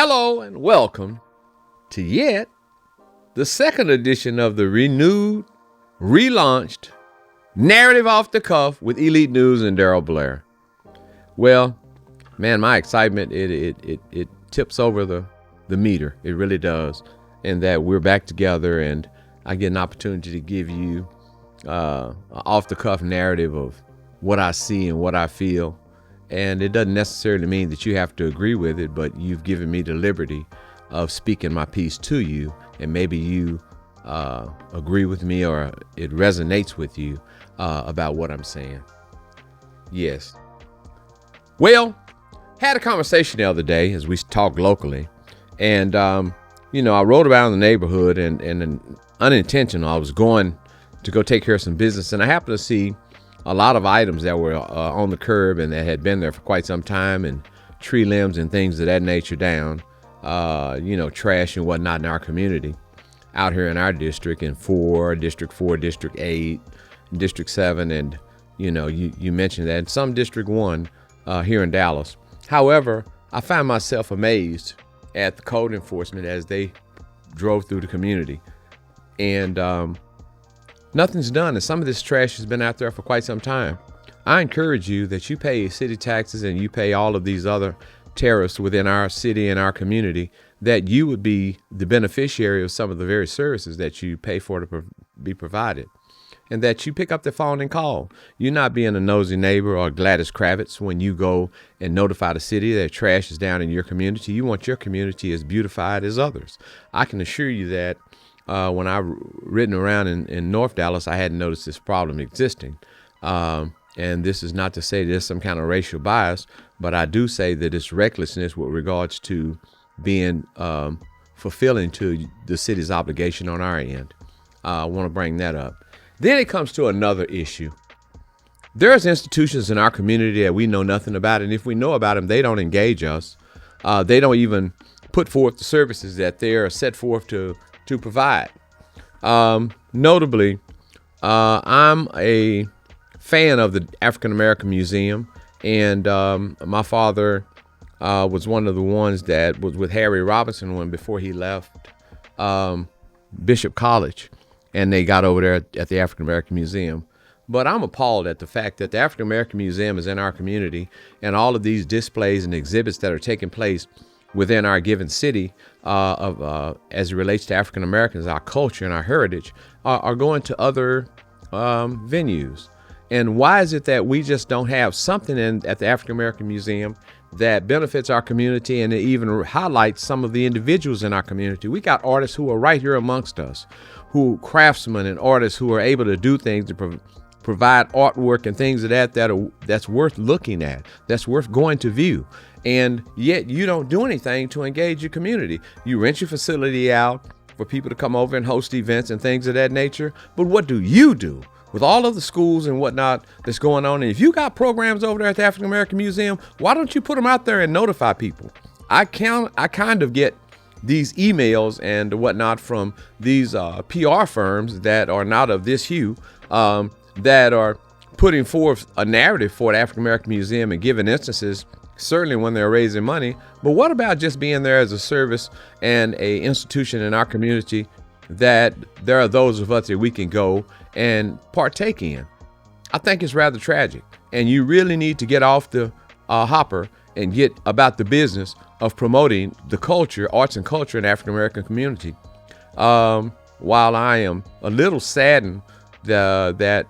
Hello and welcome to yet the second edition of the renewed, relaunched Narrative Off the Cuff with Elite News and Darryl Blair. Well, man, my excitement, it tips over the meter. It really does. And that we're back together and I get an opportunity to give you an off-the-cuff narrative of what I see and what I feel. And it doesn't necessarily mean that you have to agree with it, but you've given me the liberty of speaking my piece to you. And maybe you agree with me or it resonates with you about what I'm saying. Yes. Well, had a conversation the other day as we talked locally. And, I rode around the neighborhood and unintentional, I was going to go take care of some business. And I happened to see a lot of items that were on the curb and that had been there for quite some time, and tree limbs and things of that nature down, trash and whatnot in our community out here in our district, in District 4, District 8, District 7. And, you mentioned that in some District 1 here in Dallas. However, I found myself amazed at the code enforcement as they drove through the community. And, nothing's done, and some of this trash has been out there for quite some time. I encourage you that you pay city taxes and you pay all of these other tariffs within our city and our community, that you would be the beneficiary of some of the very services that you pay for to be provided, and that you pick up the phone and call. You're not being a nosy neighbor or Gladys Kravitz when you go and notify the city that trash is down in your community. You want your community as beautified as others. I can assure you that when I've ridden around in North Dallas, I hadn't noticed this problem existing. And this is not to say there's some kind of racial bias, but I do say that it's recklessness with regards to being fulfilling to the city's obligation on our end. I want to bring that up. Then it comes to another issue. There's institutions in our community that we know nothing about, and if we know about them, they don't engage us. They don't even put forth the services that they are set forth to provide. Notably, I'm a fan of the African American Museum, and my father was one of the ones that was with Harry Robinson before he left Bishop College, and they got over there at the African American Museum. But I'm appalled at the fact that the African American Museum is in our community, and all of these displays and exhibits that are taking place within our given city as it relates to African Americans, our culture and our heritage, are going to other venues. And why is it that we just don't have something at the African American Museum that benefits our community and it even highlights some of the individuals in our community? We got artists who are right here amongst us, craftsmen and artists who are able to do things to provide artwork and things of that's worth looking at, that's worth going to view. And yet you don't do anything to engage your community. You rent your facility out for people to come over and host events and things of that nature. But what do you do with all of the schools and whatnot that's going on? And if you got programs over there at the African American Museum, why don't you put them out there and notify people? I kind of get these emails and whatnot from these PR firms that are not of this hue, that are putting forth a narrative for the African American Museum and giving instances, certainly when they're raising money. But what about just being there as a service and a institution in our community that there are those of us that we can go and partake in? I think it's rather tragic. And you really need to get off the hopper and get about the business of promoting the culture, arts and culture in the African American community. While I am a little saddened that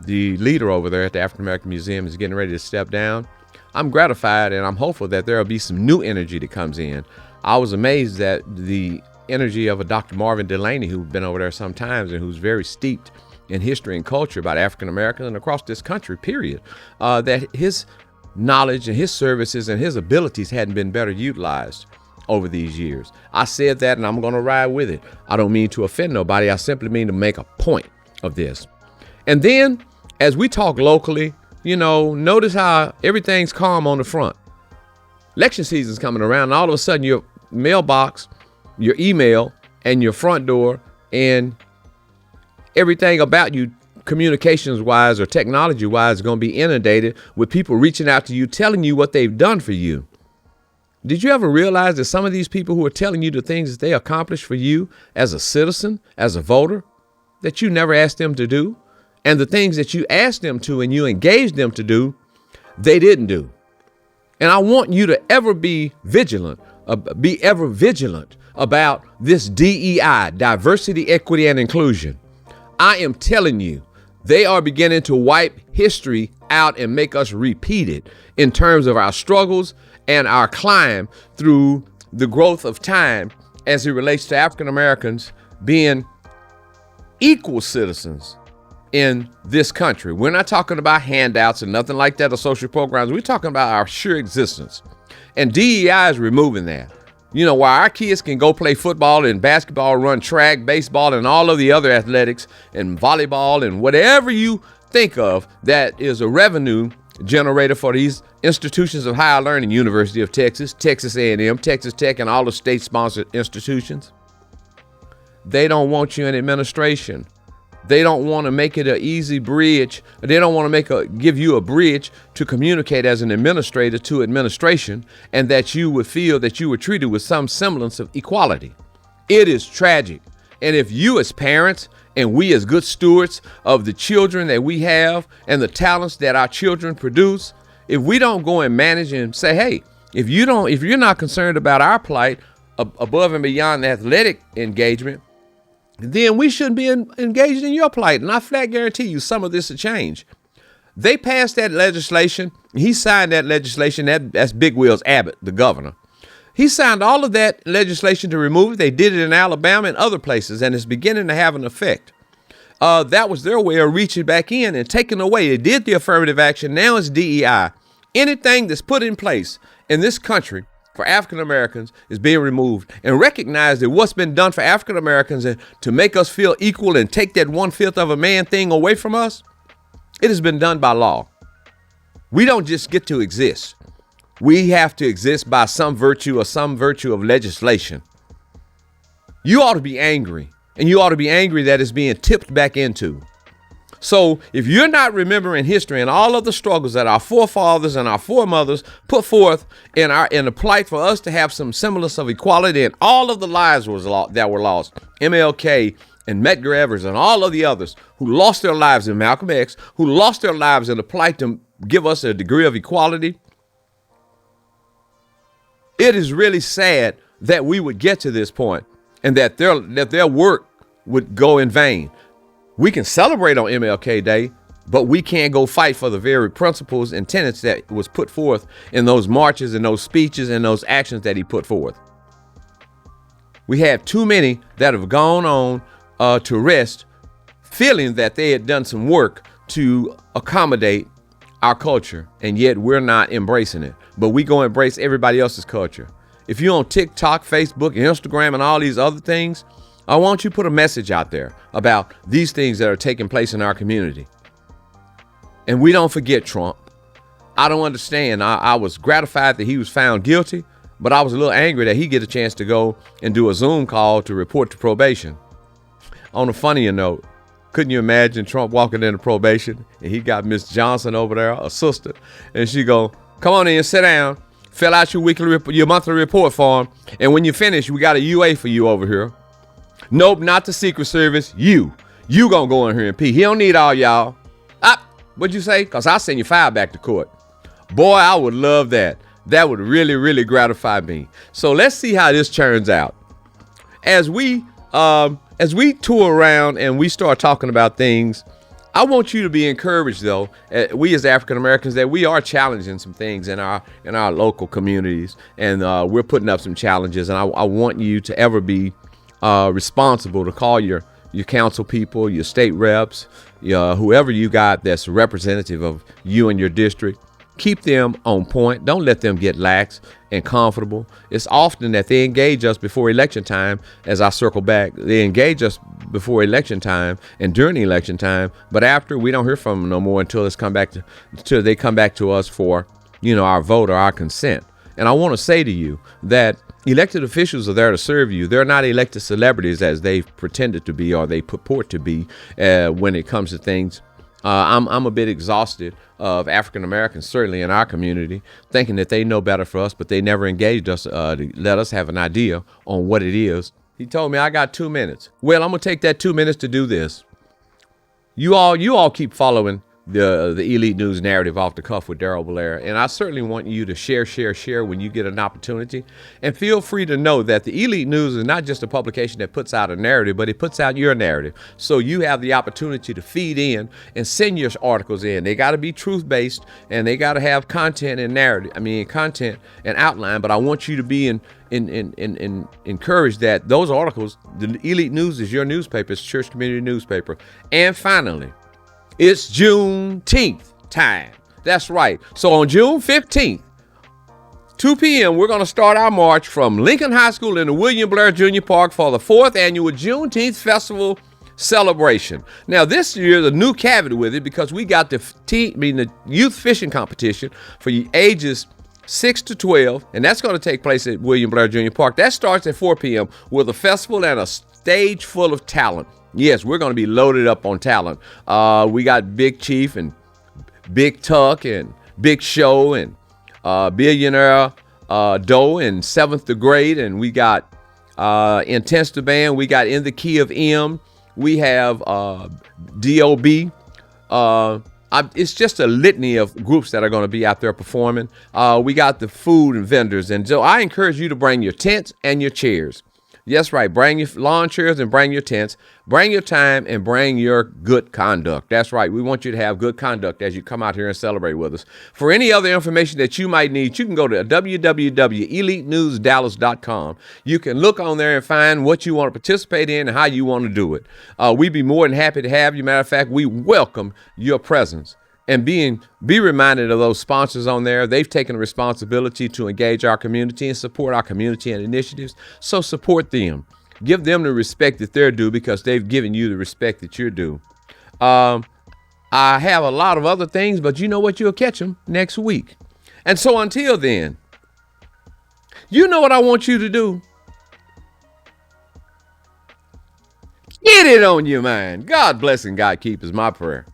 the leader over there at the African American Museum is getting ready to step down, I'm gratified and I'm hopeful that there will be some new energy that comes in. I was amazed at the energy of a Dr. Marvin Delaney, who's been over there sometimes and who's very steeped in history and culture about African Americans and across this country, period. That his knowledge and his services and his abilities hadn't been better utilized over these years. I said that and I'm going to ride with it. I don't mean to offend nobody. I simply mean to make a point of this. And then as we talk locally, notice how everything's calm on the front. Election season's coming around, and all of a sudden your mailbox, your email, and your front door, and everything about you communications-wise or technology-wise is going to be inundated with people reaching out to you, telling you what they've done for you. Did you ever realize that some of these people who are telling you the things that they accomplished for you as a citizen, as a voter, that you never asked them to do, and the things that you asked them to and you engaged them to do, they didn't do? And I want you to ever be vigilant, about this DEI, diversity, equity, and inclusion. I am telling you, they are beginning to wipe history out and make us repeat it in terms of our struggles and our climb through the growth of time as it relates to African Americans being equal citizens in this country. We're not talking about handouts and nothing like that or social programs. We're talking about our sheer existence. And DEI is removing that. You know, while our kids can go play football and basketball, run track, baseball, and all of the other athletics and volleyball and whatever you think of that is a revenue generator for these institutions of higher learning, University of Texas, Texas A&M, Texas Tech, and all the state-sponsored institutions, they don't want you in administration. They don't want to make it an easy bridge. They don't want to give you a bridge to communicate as an administrator to administration, and that you would feel that you were treated with some semblance of equality. It is tragic. And if you as parents and we as good stewards of the children that we have and the talents that our children produce, if we don't go and manage and say, hey, if you're not concerned about our plight above and beyond the athletic engagement, then we shouldn't be engaged in your plight. And I flat guarantee you some of this will change. They passed that legislation. He signed that legislation. That's Big Will's Abbott, the governor. He signed all of that legislation to remove it. They did it in Alabama and other places, and it's beginning to have an effect. That was their way of reaching back in and taking away. They did the affirmative action. Now it's DEI. Anything that's put in place in this country for African Americans is being removed, and recognize that what's been done for African Americans to make us feel equal and take that 1/5 of a man thing away from us, it has been done by law. We don't just get to exist. We have to exist by some virtue of legislation. You ought to be angry, and you ought to be angry that it's being tipped back into. So if you're not remembering history and all of the struggles that our forefathers and our foremothers put forth in the plight for us to have some semblance of equality, and all of the lives that were lost, MLK and Medgar Evers and all of the others who lost their lives in Malcolm X, who lost their lives in the plight to give us a degree of equality, it is really sad that we would get to this point and that their work would go in vain. We can celebrate on MLK Day, but we can't go fight for the very principles and tenets that was put forth in those marches and those speeches and those actions that he put forth. We have too many that have gone on to rest feeling that they had done some work to accommodate our culture, and yet we're not embracing it. But we go embrace everybody else's culture. If you're on TikTok, Facebook, Instagram, and all these other things, I want you to put a message out there about these things that are taking place in our community. And we don't forget Trump. I don't understand. I was gratified that he was found guilty, but I was a little angry that he get a chance to go and do a Zoom call to report to probation. On a funnier note, couldn't you imagine Trump walking into probation and he got Miss Johnson over there, a sister, and she go, come on in, sit down, fill out your monthly report form, and when you finish, we got a UA for you over here. Nope, not the Secret Service. You gonna go in here and pee. He don't need all y'all. What'd you say? Because I'll send your file back to court. Boy, I would love that. That would really, really gratify me. So let's see how this turns out. As we tour around and we start talking about things, I want you to be encouraged, though, we as African Americans, that we are challenging some things in our local communities, and we're putting up some challenges. And I want you to ever be responsible to call your council people, your state reps, whoever you got that's representative of you and your district. Keep them on point. Don't let them get lax and comfortable. It's often that they engage us before election time. As I circle back, they engage us before election time and during election time, but after, we don't hear from them no more until they come back to us for our vote or our consent. And I want to say to you that elected officials are there to serve you. They're not elected celebrities as they've pretended to be or they purport to be when it comes to things I'm a bit exhausted of African Americans, certainly in our community, thinking that they know better for us, but they never engaged us to let us have an idea on what it is. He told me I got 2 minutes. Well, I'm gonna take that 2 minutes to do this. You all keep following the Elite News narrative off the cuff with Darryl Blair, and I certainly want you to share when you get an opportunity. And feel free to know that the Elite News is not just a publication that puts out a narrative, but it puts out your narrative. So you have the opportunity to feed in and send your articles in. They got to be truth-based, and they got to have content and narrative. Content and outline. But I want you to be encouraged that those articles, the Elite News is your newspaper, it's church community newspaper. And finally, it's Juneteenth time. That's right. So on June 15th, 2 p.m., we're going to start our march from Lincoln High School into William Blair Jr. Park for the 4th annual Juneteenth Festival celebration. Now, this year, the new caveat with it, because we got the youth fishing competition for ages 6 to 12, and that's going to take place at William Blair Jr. Park. That starts at 4 p.m. with a festival and a stage full of talent. Yes, we're going to be loaded up on talent. We got Big Chief and Big Tuck and Big Show and Billionaire Doe in 7th grade. And we got Intense the Band. We got In the Key of M. We have D.O.B. It's just a litany of groups that are going to be out there performing. We got the food and vendors. And so I encourage you to bring your tents and your chairs. Yes, right. Bring your lawn chairs and bring your tents. Bring your time and bring your good conduct. That's right. We want you to have good conduct as you come out here and celebrate with us. For any other information that you might need, you can go to www.elitenewsdallas.com. You can look on there and find what you want to participate in and how you want to do it. We'd be more than happy to have you. Matter of fact, we welcome your presence. And be reminded of those sponsors on there. They've taken responsibility to engage our community and support our community and initiatives. So support them. Give them the respect that they're due, because they've given you the respect that you're due. I have a lot of other things, but you know what? You'll catch them next week. And so until then, you know what I want you to do? Get it on your mind. God bless and God keep is my prayer.